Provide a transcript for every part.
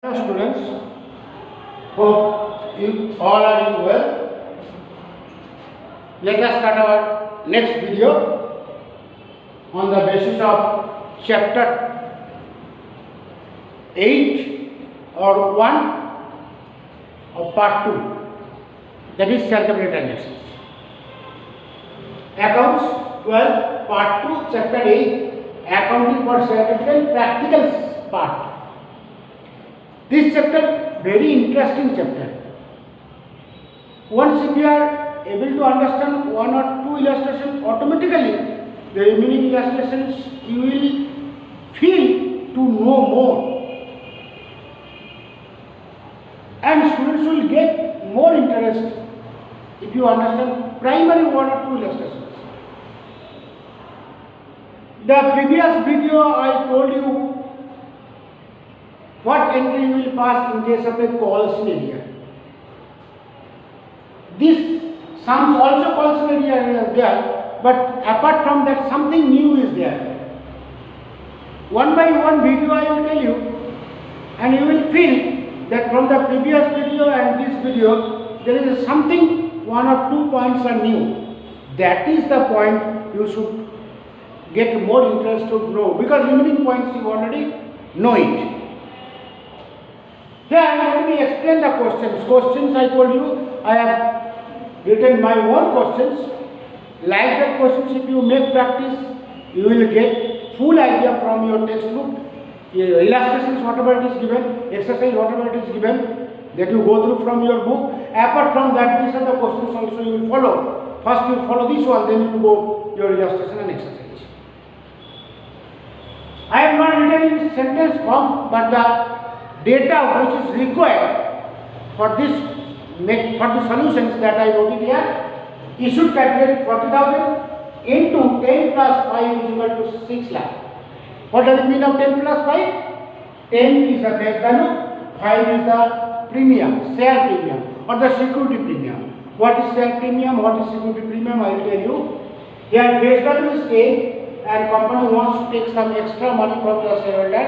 Hello students, hope you all are doing well. Let us start our next video on the basis of chapter 8 or 1 of part 2, that is share capital transactions. Accounts 12 part 2 chapter 8, accounting for share capital practical part. This chapter very interesting chapter. Once if you are able to understand one or two illustrations, automatically the remaining illustrations you will feel to know more, and students will get more interest if you understand primary one or two illustrations. The previous video I told you what entry you will pass in case of a Colson area. This sums also Colson area is there, but apart from that something new is there. One by one video I will tell you, and you will feel that from the previous video and this video there is something, one or two points are new. That is the point you should get more interest to know, because remaining points you already know it. Here let me explain the questions. Questions I told you, I have written my own questions. Like that questions, if you make practice, you will get full idea from your textbook. Illustrations whatever it is given, exercise whatever it is given, that you go through from your book. Apart from that, these are the questions also you will follow. First you follow this one, then you go your illustration and exercise. I have not written in sentence form, but the data which is required for this for the solutions that I wrote it here, you should calculate 40,000 into 10 plus 5 is equal to 6 lakh. What does it mean of 10 plus 5? 10 is the base value, 5 is the premium, share premium or the security premium. What is share premium, what is security premium, I will tell you. Here base value is 10 and company wants to take some extra money from the shareholder,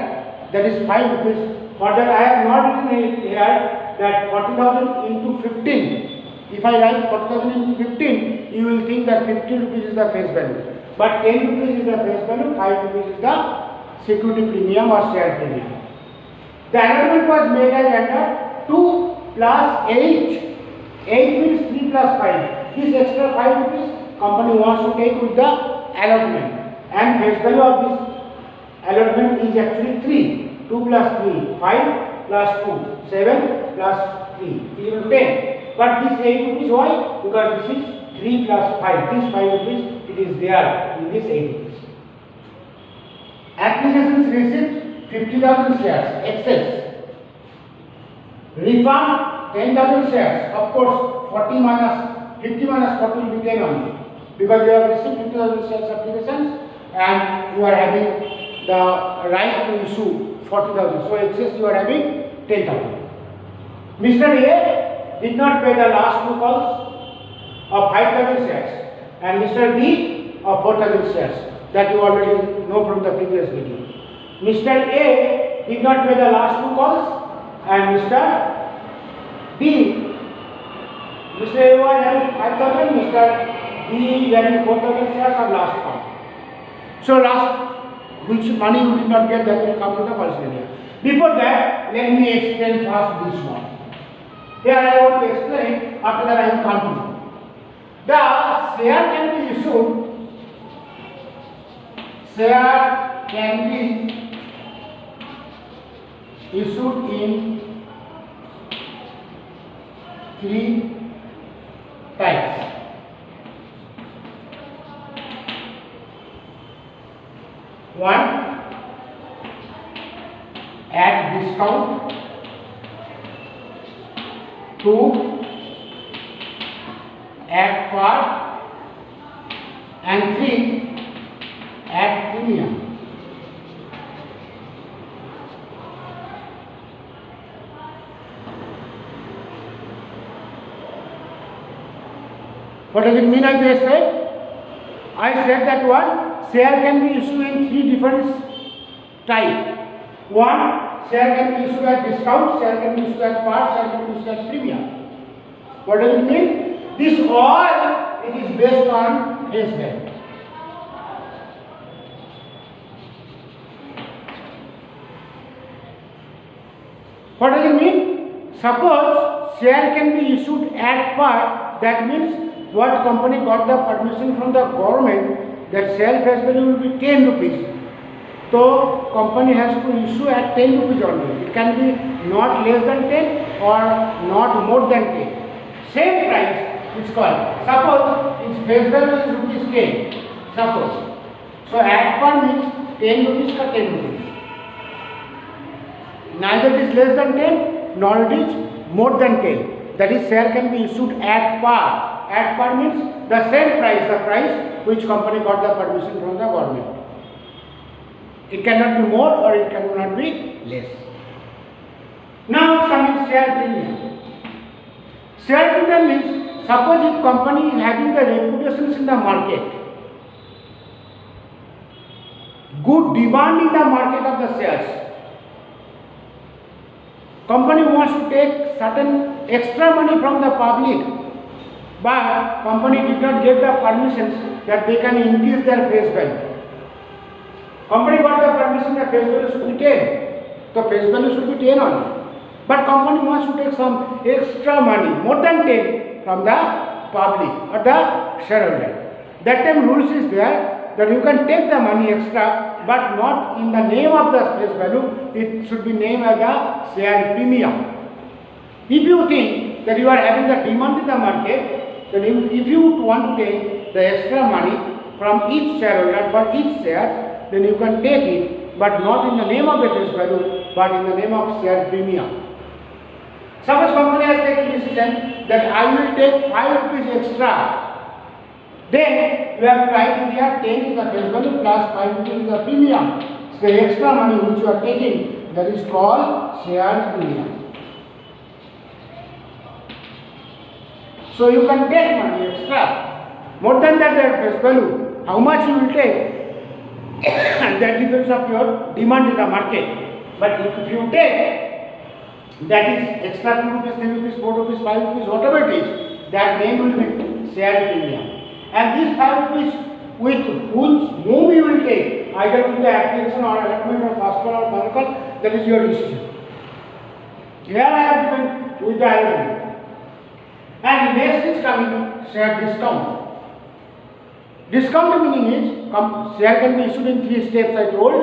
that is 5 rupees. Further, I have not written here that 40,000 into 15. If I write 40,000 into 15, you will think that 15 rupees is the face value. But 10 rupees is the face value, 5 rupees is the security premium or share premium. The allotment was made as under 2 plus 8. 8 means 3 plus 5. This extra 5 rupees company wants to take with the allotment. And face value of this allotment is actually 3. 2 plus 3, 5 plus 2, 7 plus 3, equal to 10. But this 8 rupees, why? Because this is 3 plus 5. This 5 rupees, it is there in this 8 rupees. Applications received 50,000 shares, excess. Refund 10,000 shares. Of course, 40 minus 50 minus 40 will be 10 only. Because you have received 50,000 shares applications and you are having the right to issue 40,000. So excess you are having 10,000. Mr. A did not pay the last two calls of 5,000 shares and Mr. B of 4,000 shares, that you already know from the previous video. Mr. A did not pay the last two calls and Mr. B, Mr. A was having 5,000, Mr. B having 4,000 shares of last call. So last which money you did not get, that will come to the Colson area. Before that, let me explain first this one. Here I want to explain, after that I will continue. The share can be issued in 3 types. One, at discount. 2, at par. And 3, at premium. What does it mean? I just said? I said that one share can be issued in 3 different types. One, share can be issued at discount, share can be issued at par, share can be issued at premium. What does it mean? This all it is based on face value. What does it mean? Suppose share can be issued at par, that means what company got the permission from the government that share face value will be 10 rupees. So company has to issue at 10 rupees only. It can be not less than 10 or not more than 10. Same price is called. Suppose its face value is rupees 10. Suppose. So at par means 10 rupees ka 10 rupees. Neither it is less than 10 nor it is more than 10. That is, share can be issued at par. At par means the same price, the price which company got the permission from the government. It cannot be more or it cannot be less. Now coming share premium. Share premium means, suppose if company is having the reputations in the market, good demand in the market of the shares. Company wants to take certain extra money from the public, but company did not get the permissions that they can increase their face value. Company got the permission that face value should be 10. So face value should be 10 only. But company wants to take some extra money, more than 10, from the public or the shareholder. That time rules is there that you can take the money extra, but not in the name of the face value. It should be named as a share premium. If you think that you are having the demand in the market, then if you want to take the extra money from each shareholder for each share, then you can take it, but not in the name of the face value, but in the name of share premium. Suppose company has taken decision that I will take 5 rupees extra. Then you have to write in here 10 is the face value plus 5 rupees is the premium. So the extra money which you are taking, that is called share premium. So you can take money extra, more than that face value. How much you will take? That depends on your demand in the market. But if you take, that is extra 2 rupees, 3 rupees, 4 rupees, 5 rupees, whatever it is, that name will be share premium. And these 5 rupees with whom you will take, either with the application or allotment or passport or bank, that is your decision. Here I have given with the allotment. And next is coming share discount. Discount meaning is, share can be issued in 3 steps I told.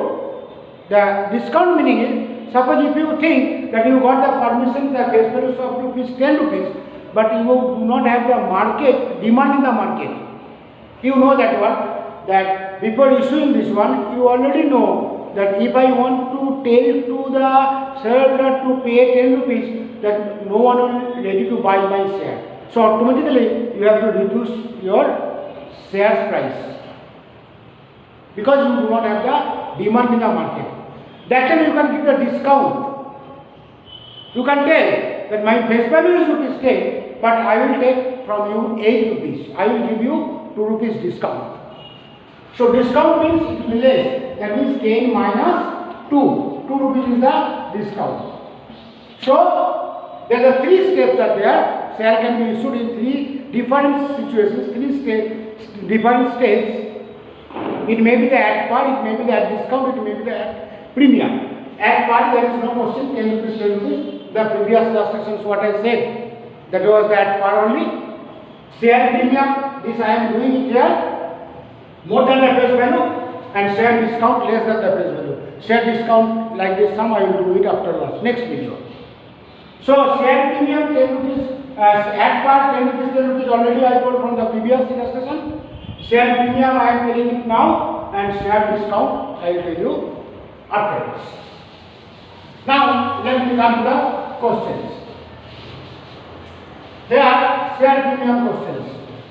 The discount meaning is, suppose if you think that you got the permission, the face value of rupees 10 rupees, but you do not have the market, demand in the market. You know that one, that before issuing this one, you already know that if I want to tell to the shareholder to pay 10 rupees, that no one will be ready to buy my share. So automatically you have to reduce your share price, because you do not have the demand in the market. That time you can give the discount. You can tell that my face value is rupees 10, but I will take from you 8 rupees. I will give you 2 rupees discount. So discount means it will be less. That means 10 minus 2. 2 rupees is the discount. So there are 3 steps are there. Share can be issued in 3 different situations, 3 different states. It may be the at par, it may be the at discount, it may be the at premium. At par there is no question, 10 rupees, 10 rupees. The previous instructions what I said, that was the at par only. Share premium, this I am doing it here, more than the face value, and share discount less than the face value. Share discount like this sum I will do it afterwards, next video. So share premium 10 rupees, at par 10 rupees, 10 rupees already I told from the previous illustration. Share premium I am telling it now, and share discount I will tell you afterwards. Now let me come to the questions. There are share premium questions.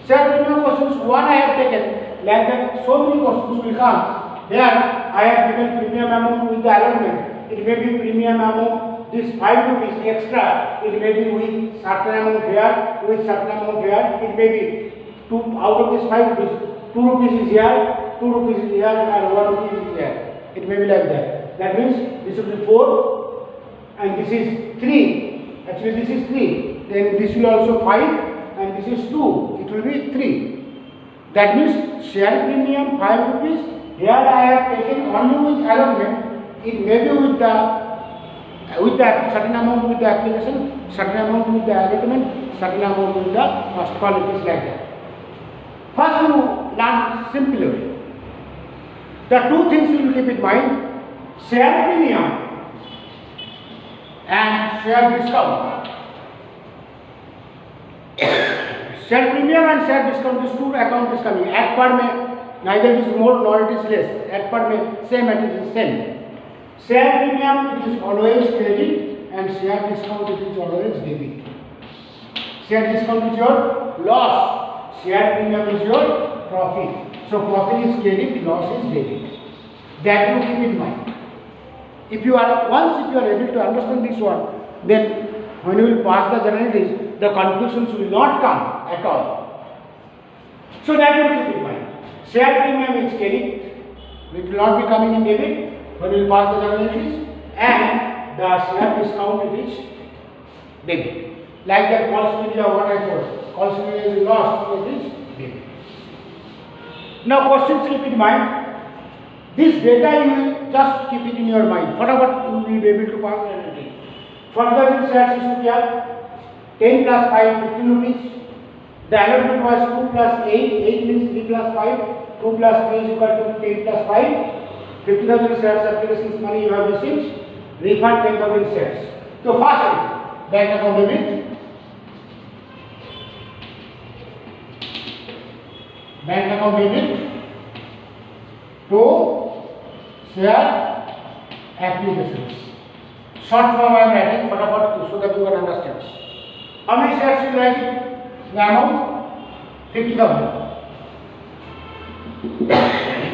Share premium questions, one I have taken, like that so many questions will come. Here I have given premium amount with the allotment. It may be premium amount, this 5 rupees extra, it may be with certain amount here, with certain amount here, it may be 2 out of this 5 rupees, 2 rupees is here, 2 rupees is here, and 1 rupee is here. It may be like that. That means this should be 4, and this is 3. Actually, this is 3. Then this will also 5, and this is 2. It will be 3. That means share premium 5 rupees. Here I have taken only with allotment. It may be with the certain amount with the application, certain amount with the allotment, certain amount with the first call. It is like that. First, you learn simply. The two things you will keep in mind: share premium and share discount. Share premium and share discount, these two account is coming. At par में neither it is more nor it is less. At par में same, it is same. Share premium it is always credit, and share discount it is always debit. Share discount is your loss. Share premium is your profit. So profit is credit, loss is debit. That you keep in mind. If you are able to understand this one, then when you will pass the generalities, the conclusions will not come at all. So that you keep in mind. Share premium is credit, it will not be coming in debit when you will pass the generalities, and the share discount it is debit. Like that calls media, what I told. Calls media is lost, so it is debit. Now questions keep in mind. This data you will just keep it in your mind. Whatever you will be able to pass the generality. For the shares you should have 10 plus 5, 15 rupees. The allotment was 2 plus 8, 8 means 3 plus 5, 2 plus 3 is equal to 10 plus 5. 50,000 shares applications money you have received, refund 10,000 shares. So first, bank account debit. Bank account debit to share applications. Short form I am writing so that you can understand. How many shares you write? The amount 50,000.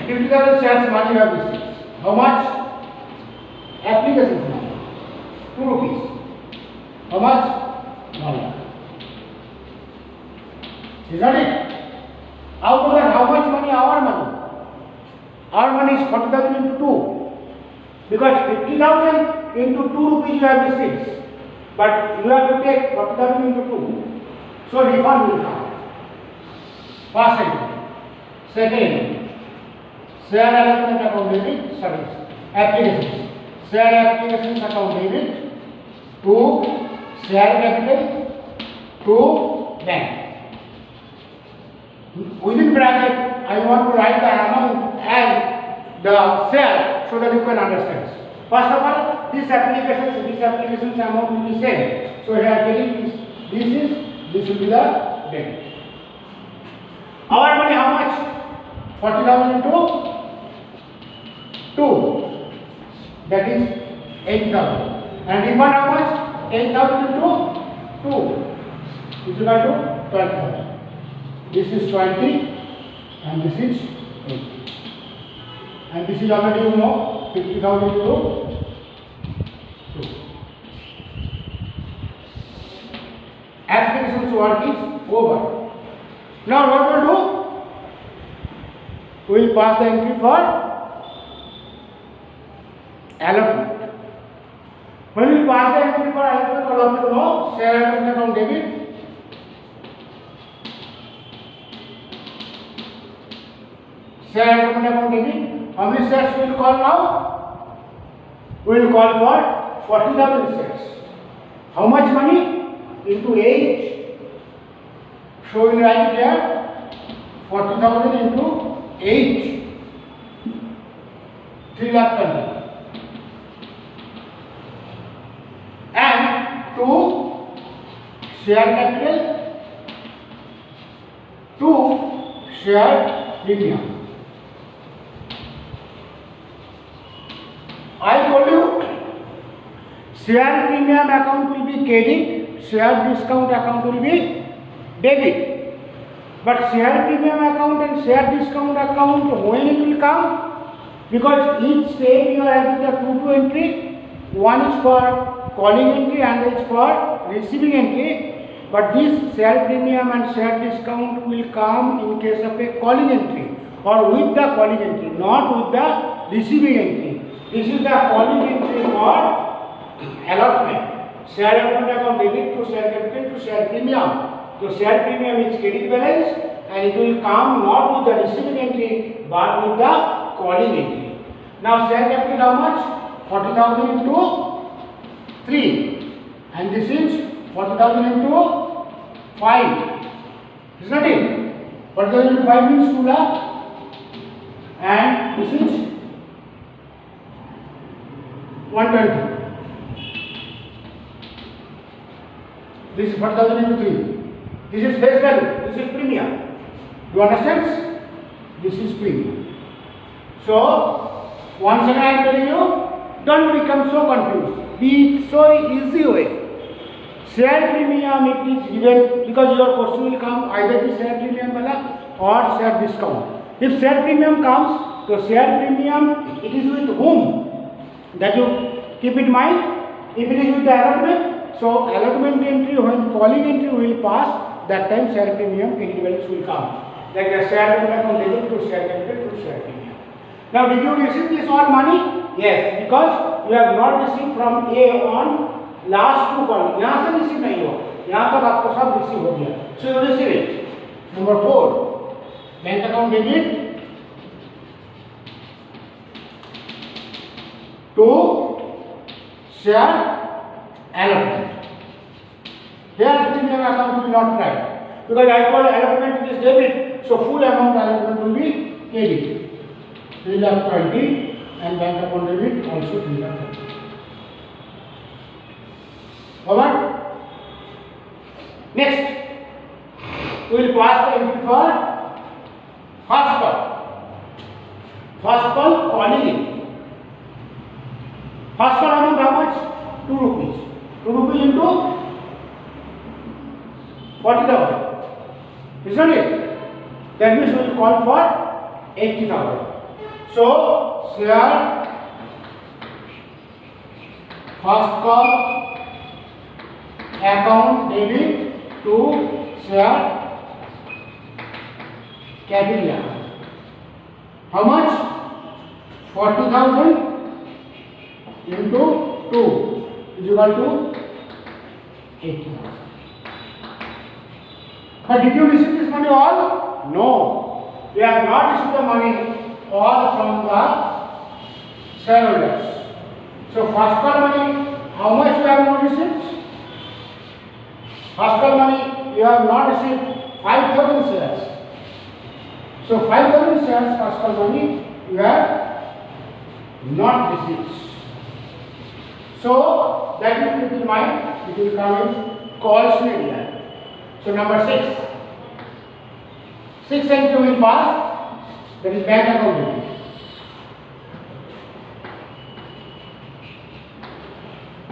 50,000 shares money you have received. How much? Applications money. 2 rupees. How much? 1 lakh. Is that it? Out of that, how much money? Our money. Our money is 40,000 into 2. Because 50,000 into 2 rupees you have received. But you have to take 40,000 into 2. So refund will come. First entry. Second, share allotment account debit, service. Applications. Share applications account debit to share capital to bank. Within bracket, I want to write the amount and the share so that you can understand. First of all, these applications amount will be same. So here getting this will be the debit. Our money how much? 40,000 into 2. That is 8,000. And refund how much? 10,000 into 2 is equal to 12,000. This is 20 and this is 8. And this is already 50,000 into 2. Applications work is over. Now what we will do? We will pass the entry for allotment. When we pass the entry for allotment, all of you know, share allotment account debit. Share allotment account debit. How many shares we will call now? We will call for 40,000 shares. How much money? Into 8. So we will write here 40,000 into 8. 3 lakh 20. And to share capital to share premium. I told you share premium account will be credit, share discount account will be debit. But share premium account and share discount account, when it will come? Because each step you are having the 2 entry. One is for calling entry and is for receiving entry. But this share premium and share discount will come in case of a calling entry or with the calling entry, not with the receiving entry. This is the calling entry for allotment. Share allotment account debit to share capital to share premium. So share premium is credit balance and it will come not with the receiving entry but with the calling entry. Now share capital how much? 40,000 into 3 and this is 40,000 into 5. Isn't it? 40,000 into 5 means 2 lakh and this is 120. This is 40,000 into 3. This is face value. This is premium. You understand? This is premium. So, once again I am telling you, don't become so confused. Be so easy way. Share premium it is given because your question will come either the share premium wala or share discount. If share premium comes, so share premium it is with whom? That you keep in mind. If it is with the allotment, so allotment entry when calling entry will pass, that time share premium credit balance will come. Like the share premium from debit to share capital to share premium. Now did you receive this all money? Yes, because you have not received from A on last 2 call. यहाँ से receive नहीं हुआ, यहाँ तक आपको सब receive हो गया. So you receive it. Number 4, bank account debit to share allotment. Here premium account will not write because I call allotment is debit, so full amount allotment will be credit. 3,20,000 and bank account debit also 3,20,000. Alright. Next, we will pass the entry for first call. First call calling it. First call amount how much? 2 rupees. 2 rupees into 40,000. Isn't it? That means we will call for 80,000. So, share first call account debit to share capital. How much? 40,000 into 2 is equal to 80,000. But did you receive this money all? No. We have not received the money all from the shareholders. So first call money, how much you have not received? First call money, you have not received 5,000 shares. So 5,000 shares first call money you have not received. So that will keep in mind, it will come in call scenario. So number 6. 6 entry will pass, that is bank account debit.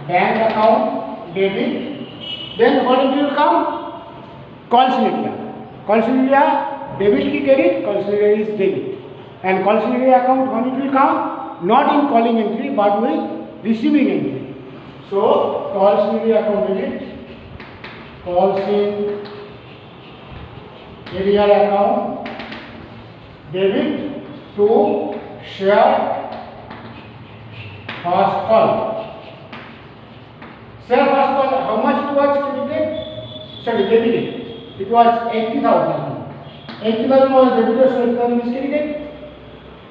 Bank account debit. Then what entry will come? Call scenario. Call scenario debit ki credit, call scenario is debit. And call scenario account when it will come? Not in calling entry but with receiving entry. So call scenario account debit, call scenario account debit to share first call. Share first call, how much it was credited? Sorry, debited. It was 80,000. 80,000 was debited, so 80,000 is credited.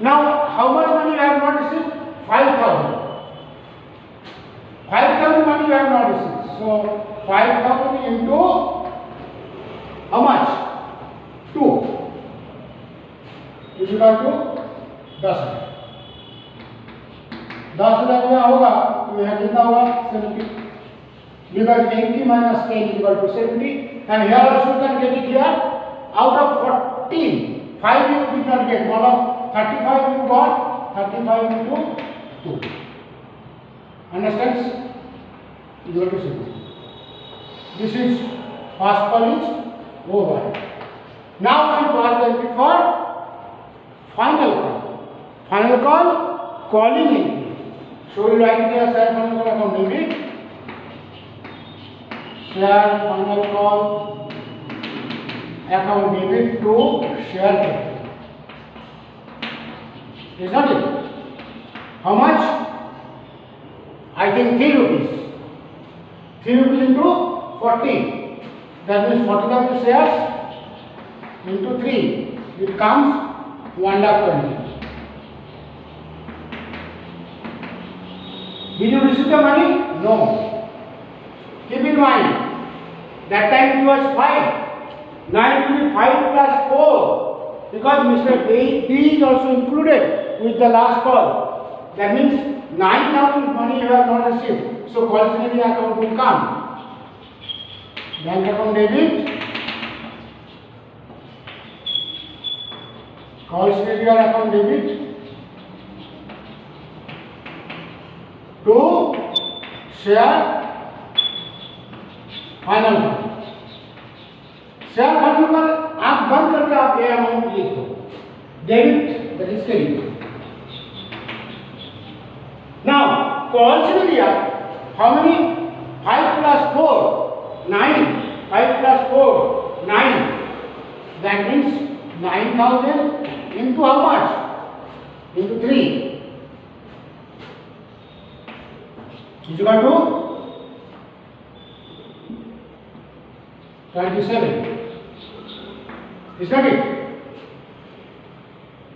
Now, how much money I have not received? 5,000. 5,000 money you have not received. So 5,000 into how much? 2 is equal to 10,000. 10,000 में होगा तो यहाँ कितना होगा 70. Because 80 minus 10 is equal to 70. And here also you can get it here. Out of 14, 5 you did not get. Out of 35 you got 35 into 2. Understands? Equal to 0. This is first call is over. Now we pass the entry for final call. Final call, calling entry. So we write here share final call account debit. Share final call account debit to share capital. Is not it? How much? I think 3 rupees. 3 rupees into 40. That means 40,000 shares into 3. It comes 1,20,000. Did you receive the money? No. Keep in mind, that time it was 5. Now it will be 5 plus 4. Because Mr. D is also included with the last call. That means 9,000 money you have not received. So cautionary account will come. Bank account debit. Cautionary account debit. To share final fund. Share fund पर आप बंद करके आप ये amount लिख दो. Debit that is credit. Now calls how many 5 plus 4 9. 5 plus 4 9. That means 9,000 into how much? Into 3 is equal to 27. Is that it?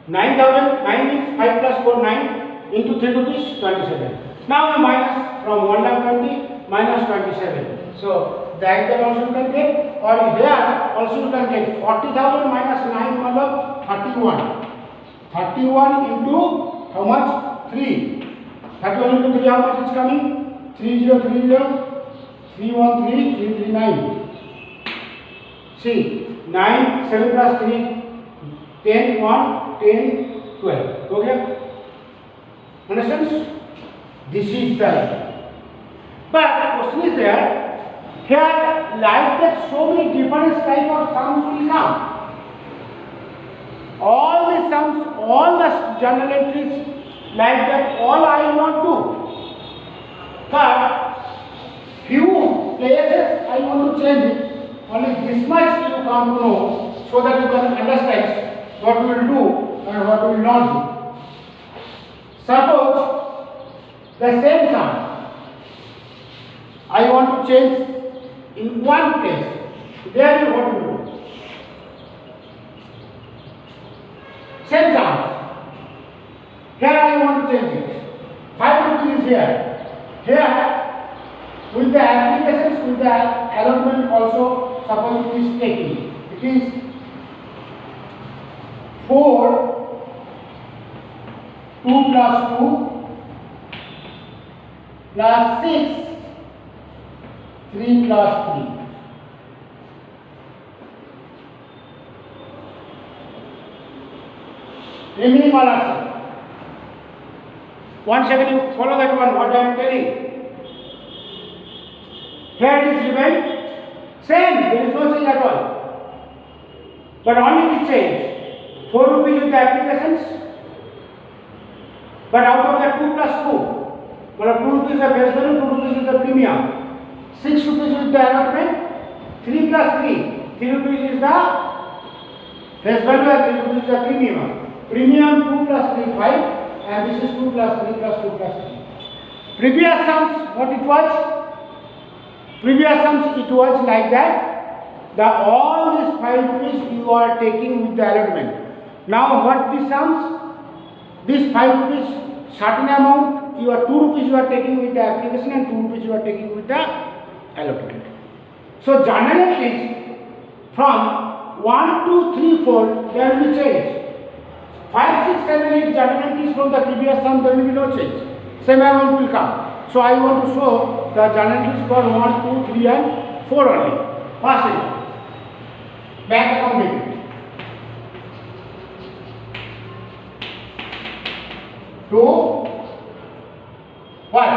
9,000, 9 means 5 plus 4 9 into 3 rupees 27. Now we minus from 1,20,000 minus 27. So that the also you can get, or here also you can get 40,000 minus 9 मतलब 31. 31 into how much? 3. 31 into 3 how much is coming? 3030 313 339. See, 9 7 plus 3 10 1 10 12. Okay? Understands? This is the. But the question is there. Here, like that, so many different type of sums will come. All the sums, all the journal entries, like that, all I will not do. But few places I want to change it. Only this much you come to know, so that you can understand what we will do and what we will not do. Suppose the same sum I want to change in one place. There you what you do. Same sum. Here I want to change it. 5 rupees is here. Here with the applications, with the allotment also, suppose it is taking. It is 4 2 plus 2 plus 6 3 plus 3. Remaining all answer. One second, you follow that one, what I am telling. Here it is remained same, there is no change at all. But only the change. 4 rupees with the applications. But out of that 2 plus 2, well, 2 rupees is the base value, 2 rupees is the premium. 6 rupees with the allotment, 3 plus 3. 3 rupees is the base value and 3 rupees is the premium. Premium 2 plus 3, 5. And this is 2 plus 3 plus 2 plus 3. Previous sums, what it was? Previous sums it was like that. All these 5 rupees you are taking with the allotment. Now what the sums? This 5 rupees, certain amount, you are 2 rupees you are taking with the application and 2 rupees you are taking with the allotment. So generally from 1, 2, 3, 4 there will be change. 5, 6, 7, 8 journal entries from the previous sum, there will be no change. Same amount will come. So I want to show the journal entries for 1, 2, 3 and 4 only. First thing, bank account debit. To what?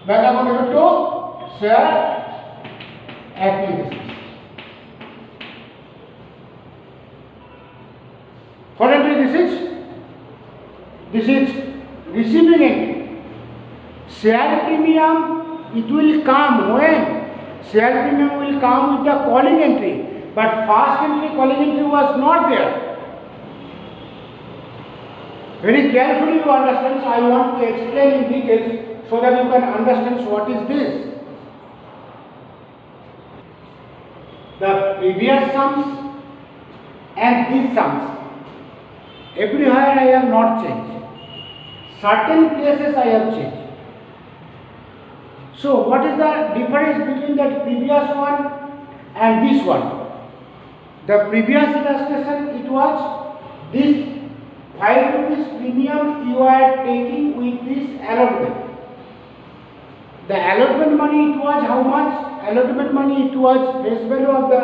Bank account debit to share applications. What entry this is? This is receiving entry. Share premium, it will come when? Share premium will come with the calling entry. But first entry, calling entry was not there. Very carefully you understand, so I want to explain in details so that you can understand what is this. The previous sums and these sums, everywhere I have not changed. Certain places I have changed. So what is the difference between the previous one and this one? The previous illustration, it was this 5 rupees premium you are taking with this allotment. The allotment money, it was how much? Allotment money, it was face value of the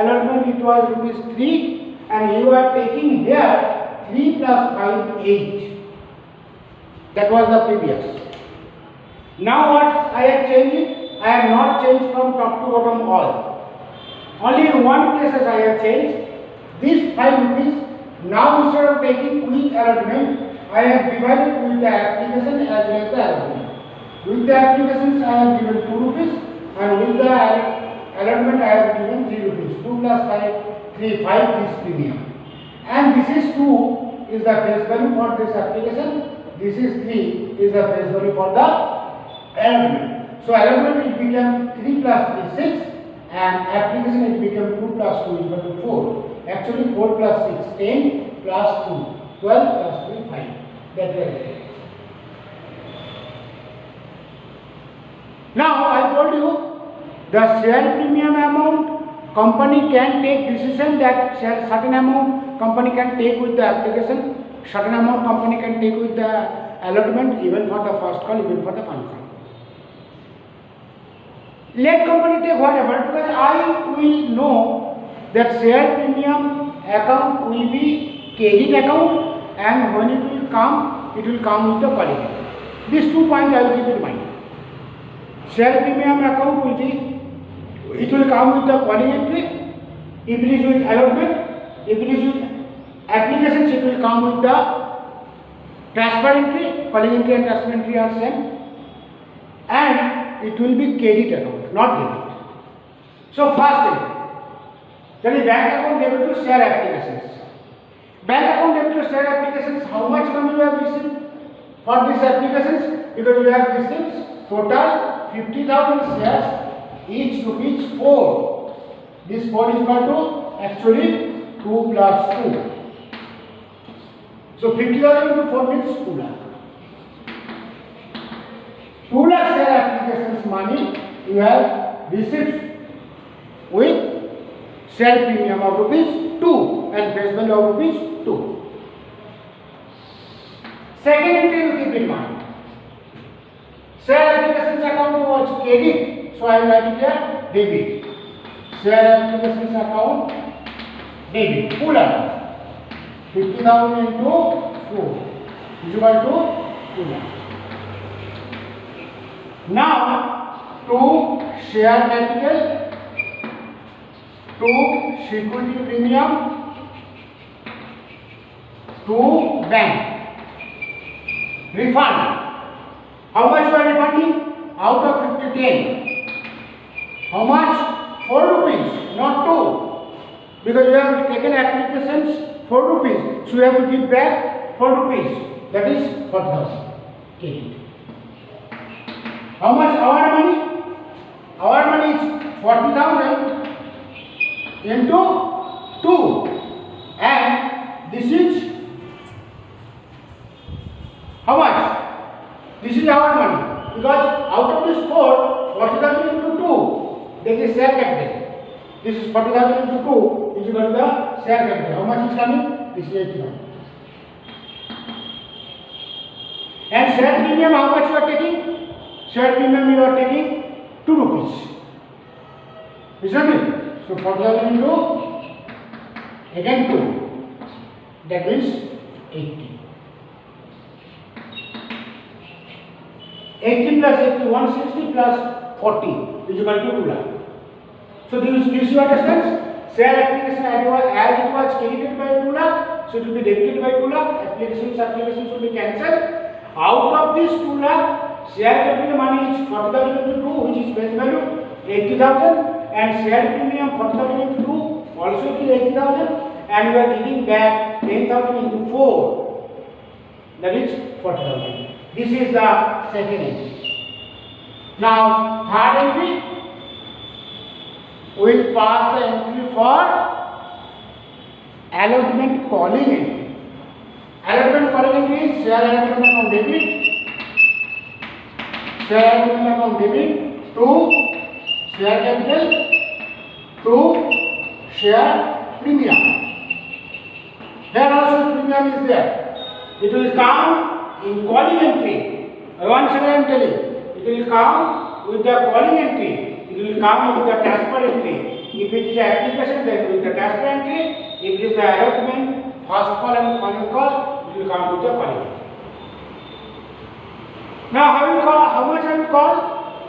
allotment, it was rupees 3, and you are taking here 3 plus 5, 8. That was the previous. Now what I have changed it? I have not changed from top to bottom all. Only in one places I have changed. This 5 rupees, now instead of taking with allotment, I have divided with the application as well as the allotment. With the applications I have given 2 rupees, and with the allotment I have given 3 rupees. 2 plus 5, 3, 5 is premium. And this is 2 is the face value for this application. This is 3 is the face value for the allotment. So allotment it became 3 plus 3, 6, and application it became 2 plus 2 is equal to 4. Actually 4 plus 6, 10 plus 2, 12 plus 3, 5. That way it is. Now I told you the share premium amount, company can take decision that certain amount company can take with the application, certain amount company can take with the allotment, even for the first call, even for the final call. Let company take whatever, because I will know that share premium account will be credit account, and when it will come with the calling. These 2 points I will keep in mind. Share premium account will be, it will come with the calling entry. If it is with allotment, if it is with applications, it will come with the transfer entry. Calling entry and transfer entry are same, and it will be credit account, not debit. So first thing, that is bank account debit to share applications. Bank account debit to share applications, how much money you have received for these applications? Because you have received total 50,000 shares, each rupees 4. This 4 is equal to actually 2 plus 2. So 50,000 into 4 means 2 lakh. 2 lakh share applications money you have received with share premium of rupees 2 and face value of rupees 2. Second entry you keep in mind. Share applications account was credit, so I will write it here debit. Share applications account debit, full amount. 50,000 into 4 is equal to 2 lakh. Now to share capital, to security premium, to bank refund. How much you are refunding? Out of 50, 10. How much? 4 rupees, not 2. Because you have taken applications 4 rupees. So you have to give back 4 rupees. That is 40,000. Take it. How much our money? Our money is 40,000 into 2. And this is how much? This is our money, because out of this 4, 40,000 into 2, that is share capital. This is 40,000 into 2 is equal to the share capital. How much is coming? This is 80,000. And share premium, how much you are taking? Share premium you are taking 2 rupees. Isn't it? So 40,000 into again 2. That means 80. 80 plus 80, 160 plus 40 is equal to 2 lakh. So this you understand? Share application as it was credited by 2 lakh, so it will be debited by 2 lakh. Applications will be cancelled. Out of this 2 lakh, share capital money is 40,000 into 2, which is face value 80,000, and share premium 40,000 into 2, also it is 80,000, and we are giving back 10,000 into 4. that is 40,000. This is the second entry. Now third entry, we will pass the entry for allotment calling entry. Allotment calling entry is share allotment account debit, share allotment account debit to share capital to share premium. Here also premium is there. It will come in calling entry. Once again I am telling, it will come with the calling entry. It will come with the transfer entry. If it is the application, then with the transfer entry. If it is the allotment, first call and final call, it will come with the calling entry. Now how much I will call?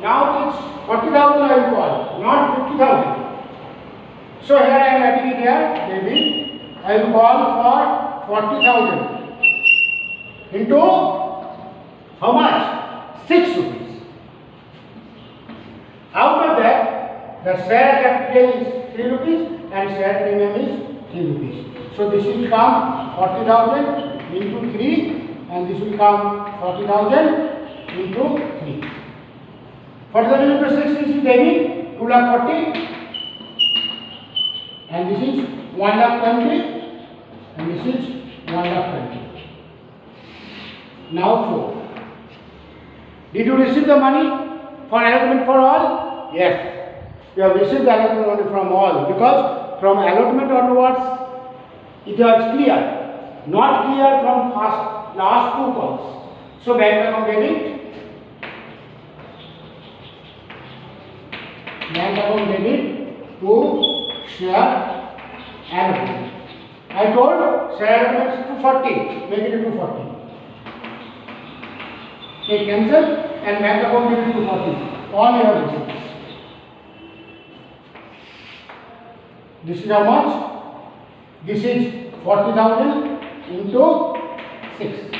Now it is 40,000 I will call, not 50,000. So here I am writing it here, debit. I will call for 40,000 into how much? 6 rupees. Out of that, the share capital is 3 rupees and share premium is 3 rupees. So this will come 40,000 into 3 and this will come 40,000 into 3. 40,000 into 6 is debit, 2,40,000 and this is 1,20,000 and this is 1,20,000. Now 4. Did you receive the money for allotment for all? Yes. You have received the allotment only from all, because from allotment onwards it was clear. Not clear from last 2 calls. So bank account debit. Bank account debit to share allotment. I told share allotment is 240. Make it 240. Okay, cancel and bank account debit 240. All you have received. This is how much? This is 40,000 into 6.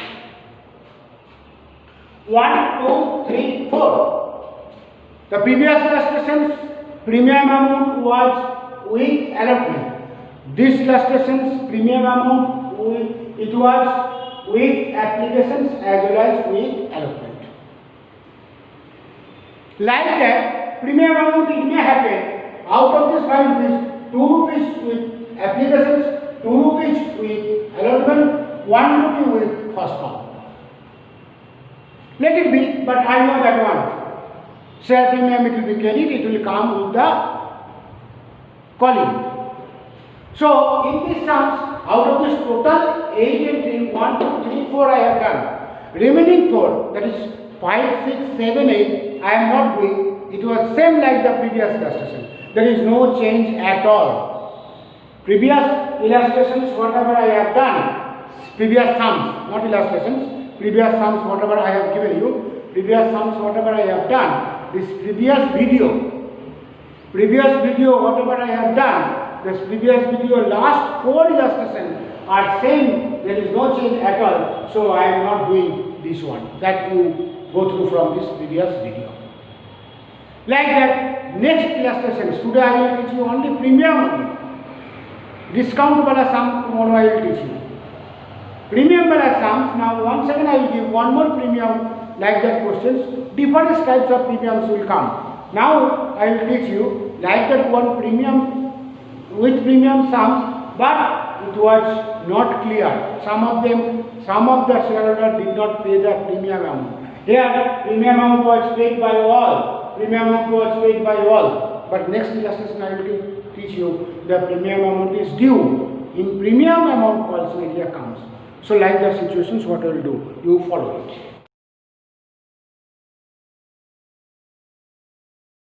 1, 2, 3, 4. The previous illustration's premium amount was with allotment. This illustration's premium amount it was with applications as well as with allotment. Like that, premium amount it may happen out of this 5 rupees, 2 rupees with applications, 2 rupees with allotment, 1 rupee with first call. Let it be, but I know that one. Share premium it will be carried, it will come with the calling. So in this sums, out of this total 8 entry, 1, 2, 3, 4 I have done. Remaining 4, that is 5, 6, 7, 8, I am not doing. It was same like the previous illustration. There is no change at all. Previous illustrations, whatever I have done, previous sums, not illustrations, previous sums, whatever I have given you, previous sums, whatever I have done, this previous video, whatever I have done, this previous video, last 4 illustrations are same, there is no change at all, so I am not doing this one, that you go through from this previous video. Like that, next illustrations, today I will teach you only premium only. Discount wala sum tomorrow I will teach you. Premium wala sums, now once again I will give one more premium like that questions. Different types of premiums will come. Now I will teach you like that one premium with premium sums, but it was not clear. Some of the shareholders did not pay the premium amount. Here premium amount was paid by all. Premium amount was paid by all. But next illustration I will teach you the premium amount is due. In premium amount calls area comes. So like the situations what I will do, you follow it.